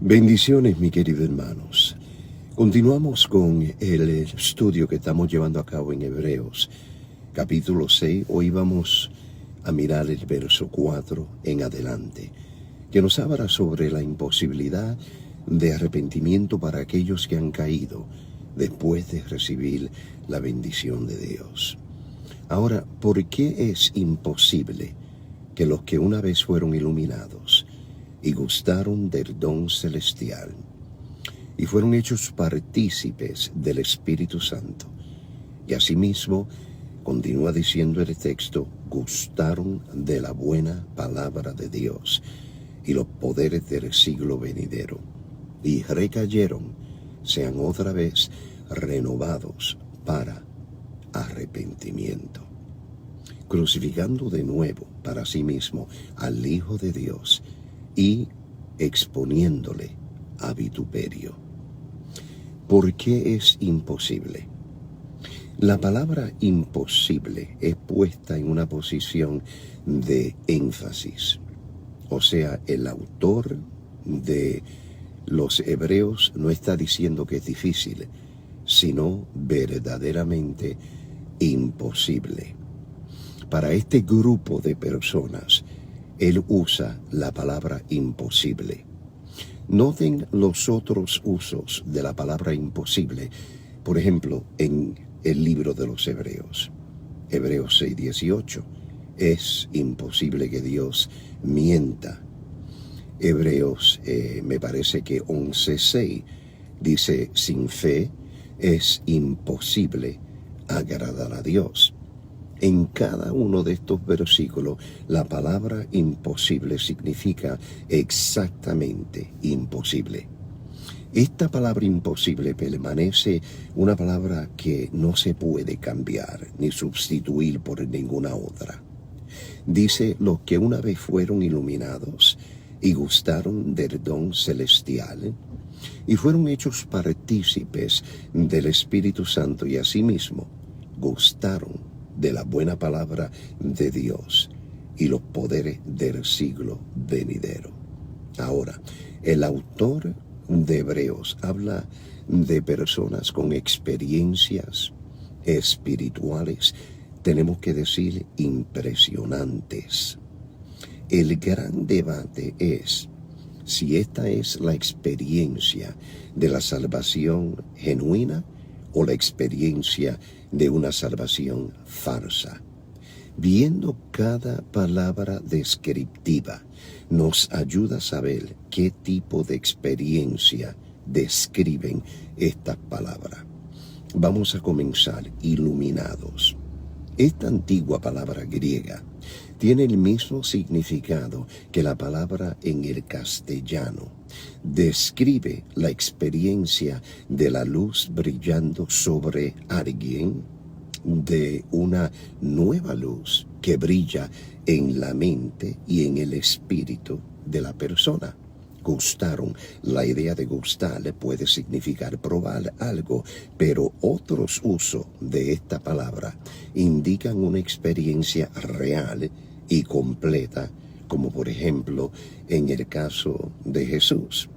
Bendiciones, mi queridos hermanos. Continuamos con el estudio que estamos llevando a cabo en Hebreos, capítulo 6. Hoy vamos a mirar el verso 4 en adelante, que nos habla sobre la imposibilidad de arrepentimiento para aquellos que han caído después de recibir la bendición de Dios. Ahora, ¿por qué es imposible que los que una vez fueron iluminados y gustaron del don celestial y fueron hechos partícipes del Espíritu Santo, y asimismo, continúa diciendo el texto, gustaron de la buena palabra de Dios y los poderes del siglo venidero, y recayeron, sean otra vez renovados para arrepentimiento, crucificando de nuevo para sí mismo al Hijo de Dios y exponiéndole a vituperio? ¿Por qué es imposible? La palabra imposible es puesta en una posición de énfasis. O sea, el autor de los Hebreos no está diciendo que es difícil, sino verdaderamente imposible. Para este grupo de personas, él usa la palabra imposible. Noten los otros usos de la palabra imposible, por ejemplo, en el libro de los Hebreos. Hebreos 6:18, es imposible que Dios mienta. Hebreos, me parece que 11:6, dice, sin fe es imposible agradar a Dios. En cada uno de estos versículos, la palabra imposible significa exactamente imposible. Esta palabra imposible permanece una palabra que no se puede cambiar ni sustituir por ninguna otra. Dice, los que una vez fueron iluminados y gustaron del don celestial y fueron hechos partícipes del Espíritu Santo y asimismo gustaron de la buena palabra de Dios y los poderes del siglo venidero. Ahora, el autor de Hebreos habla de personas con experiencias espirituales, tenemos que decir impresionantes. El gran debate es si esta es la experiencia de la salvación genuina o la experiencia de una salvación falsa. Viendo cada palabra descriptiva, nos ayuda a saber qué tipo de experiencia describen estas palabras. Vamos a comenzar, iluminados. Esta antigua palabra griega tiene el mismo significado que la palabra en el castellano. Describe la experiencia de la luz brillando sobre alguien, de una nueva luz que brilla en la mente y en el espíritu de la persona. Gustaron. La idea de gustar puede significar probar algo, pero otros usos de esta palabra indican una experiencia real y completa, como por ejemplo en el caso de Jesús.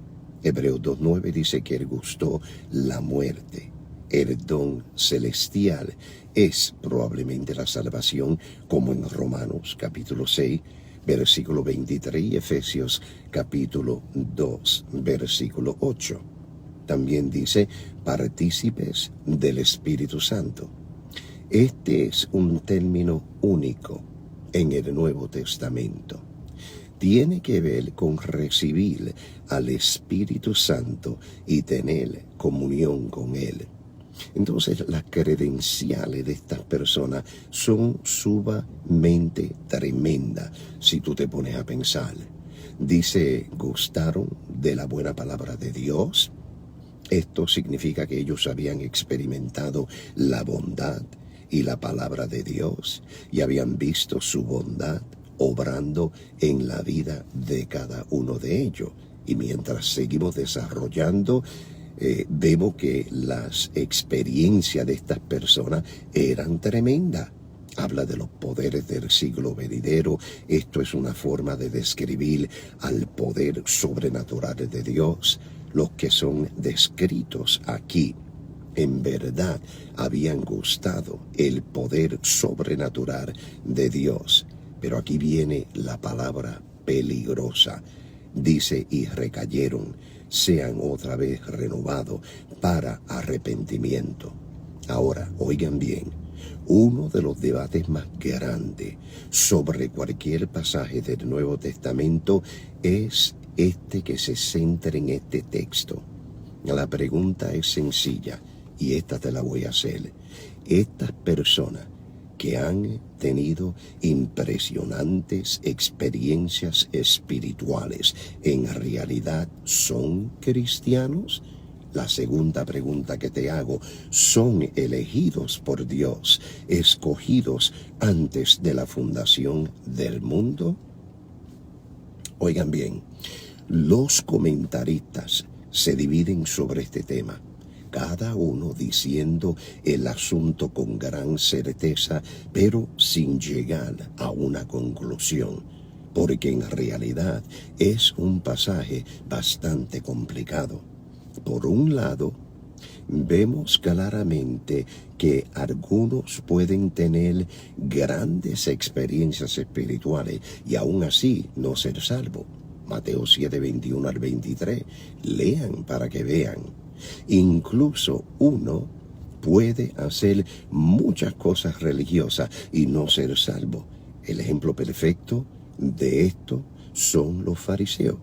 Hebreos 2:9 dice que él gustó la muerte. El don celestial es probablemente la salvación, como en Romanos capítulo 6, versículo 23, y Efesios capítulo 2, versículo 8. También dice, partícipes del Espíritu Santo. Este es un término único en el Nuevo Testamento. Tiene que ver con recibir al Espíritu Santo y tener comunión con Él. Entonces, las credenciales de estas personas son sumamente tremendas si tú te pones a pensar. Dice, gustaron de la buena palabra de Dios. Esto significa que ellos habían experimentado la bondad y la palabra de Dios y habían visto su bondad obrando en la vida de cada uno de ellos. Y mientras seguimos desarrollando, vemos que las experiencias de estas personas eran tremendas. Habla de los poderes del siglo venidero. Esto es una forma de describir al poder sobrenatural de Dios. Los que son descritos aquí, en verdad, habían gustado el poder sobrenatural de Dios. Pero aquí viene la palabra peligrosa. Dice, y recayeron, sean otra vez renovados para arrepentimiento. Ahora, oigan bien, uno de los debates más grandes sobre cualquier pasaje del Nuevo Testamento es este que se centra en este texto. La pregunta es sencilla y esta te la voy a hacer. Estas personas que han tenido impresionantes experiencias espirituales, ¿en realidad son cristianos? La segunda pregunta que te hago, ¿son elegidos por Dios, escogidos antes de la fundación del mundo? Oigan bien, los comentaristas se dividen sobre este tema, cada uno diciendo el asunto con gran certeza, pero sin llegar a una conclusión, porque en realidad es un pasaje bastante complicado. Por un lado, vemos claramente que algunos pueden tener grandes experiencias espirituales y aún así no ser salvos. Mateo 7, 21 al 23. Lean para que vean. Incluso uno puede hacer muchas cosas religiosas y no ser salvo. El ejemplo perfecto de esto son los fariseos.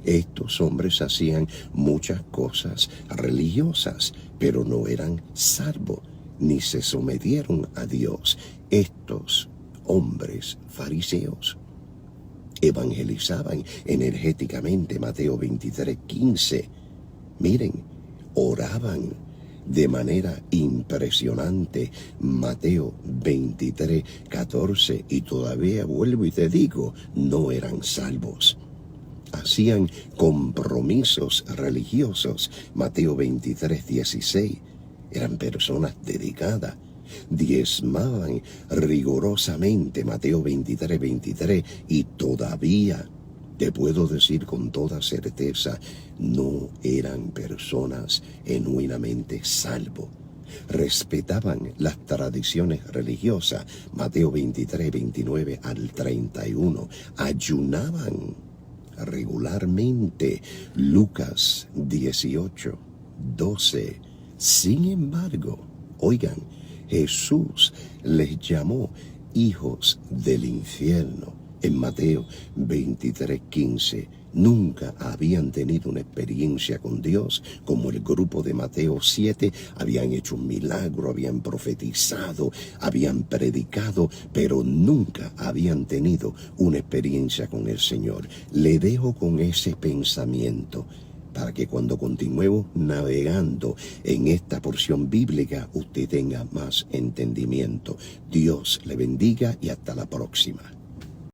Estos hombres hacían muchas cosas religiosas, pero no eran salvos, ni se sometieron a Dios. Estos hombres fariseos evangelizaban energéticamente, Mateo 23, 15. Miren, oraban de manera impresionante, Mateo 23, 14, y todavía vuelvo y te digo, no eran salvos. Hacían compromisos religiosos, Mateo 23, 16. Eran personas dedicadas. Diezmaban rigurosamente, Mateo 23, 23. Y todavía, te puedo decir con toda certeza, no eran personas genuinamente salvos. Respetaban las tradiciones religiosas, Mateo 23, 29 al 31. Ayunaban regularmente, Lucas 18, 12. Sin embargo, oigan, Jesús les llamó hijos del infierno. En Mateo 23, 15, nunca habían tenido una experiencia con Dios como el grupo de Mateo 7, habían hecho un milagro, habían profetizado, habían predicado, pero nunca habían tenido una experiencia con el Señor. Le dejo con ese pensamiento para que cuando continuemos navegando en esta porción bíblica usted tenga más entendimiento. Dios le bendiga y hasta la próxima.